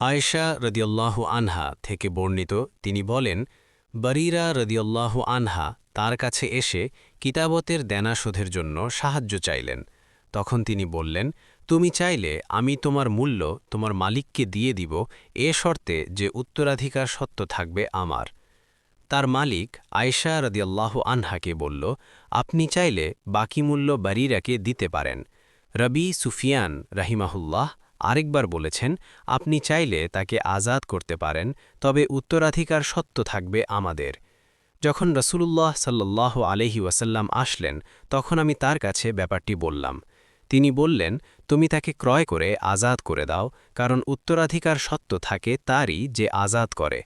আয়েশা রদিয়াল্লাহু আনহা থেকে বর্ণিত তিনি বলেন, বরিরা রদিয়াল্লাহু আনহা তার কাছে এসে কিতাবতের দেনা শোধের জন্য সাহায্য চাইলেন। তখন তিনি বললেন, তুমি চাইলে আমি তোমার মূল্য তোমার মালিককে দিয়ে দিব, এ শর্তে যে উত্তরাধিকার সত্ত্ব থাকবে আমার। তার মালিক আয়েশা রদিয়াল্লাহু আনহাকে বলল, আপনি চাইলে বাকি মূল্য বরিরাকে দিতে পারেন। রবি সুফিয়ান রাহিমাহুল্লাহ আরেকবার বলেছেন, আপনি চাইলে তাকে আজাদ করতে পারেন, তবে উত্তরাধিকার সত্ত্ব থাকবে আমাদের। যখন রসূলুল্লাহ সাল্লাল্লাহু আলাইহি ওয়াসাল্লাম আসলেন, তখন আমি তার কাছে ব্যাপারটি বললাম। তিনি বললেন, তুমি তাকে ক্রয় করে আজাদ করে দাও, কারণ উত্তরাধিকার সত্ত্ব থাকে তারই যে আজাদ করে।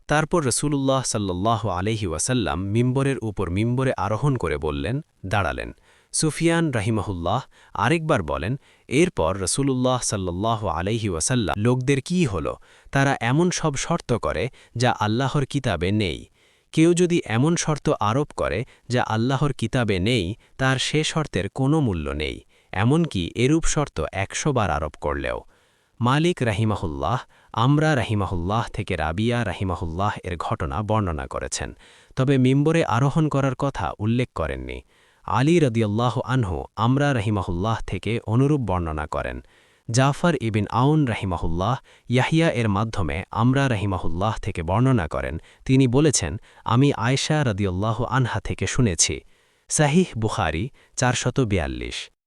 তারপর রসূলুল্লাহ সাল্লাল্লাহু আলাইহি ওয়াসাল্লাম মিম্বরের উপর মিম্বরে আরোহণ করে বললেন, দাঁড়ালেন। সুফিয়ান রাহিমাহুল্লাহ আরেকবার বলেন, এরপর রসূলুল্লাহ সাল্লাল্লাহু আলাইহি ওয়াসাল্লাম লোকদের কি হল, তারা এমন সব শর্ত করে যা আল্লাহর কিতাবে নেই। কেউ যদি এমন শর্ত আরোপ করে যা আল্লাহর কিতাবে নেই, তার সে শর্তের কোনো মূল্য নেই, এমনকি এরূপ শর্ত ১০০ বার আরোপ করলেও। মালিক রাহিমাহুল্লাহ আমরা রাহিমাহুল্লাহ থেকে রাবিয়া রাহিমাহুল্লাহ এর ঘটনা বর্ণনা করেছেন, তবে মিম্বরে আরোহণ করার কথা উল্লেখ করেননি। আলী রদিয়াল্লাহু আনহু আমরা রাহিমাহুল্লাহ থেকে অনুরূপ বর্ণনা করেন। জাফর ইবিন আউন রাহিমাহুল্লাহ ইয়াহিয়া এর মাধ্যমে আমরা রাহিমাহুল্লাহ থেকে বর্ণনা করেন, তিনি বলেছেন, আমি আয়েশা রদিয়াল্লাহু আনহা থেকে শুনেছি। সাহিহ বুখারী ৪৪২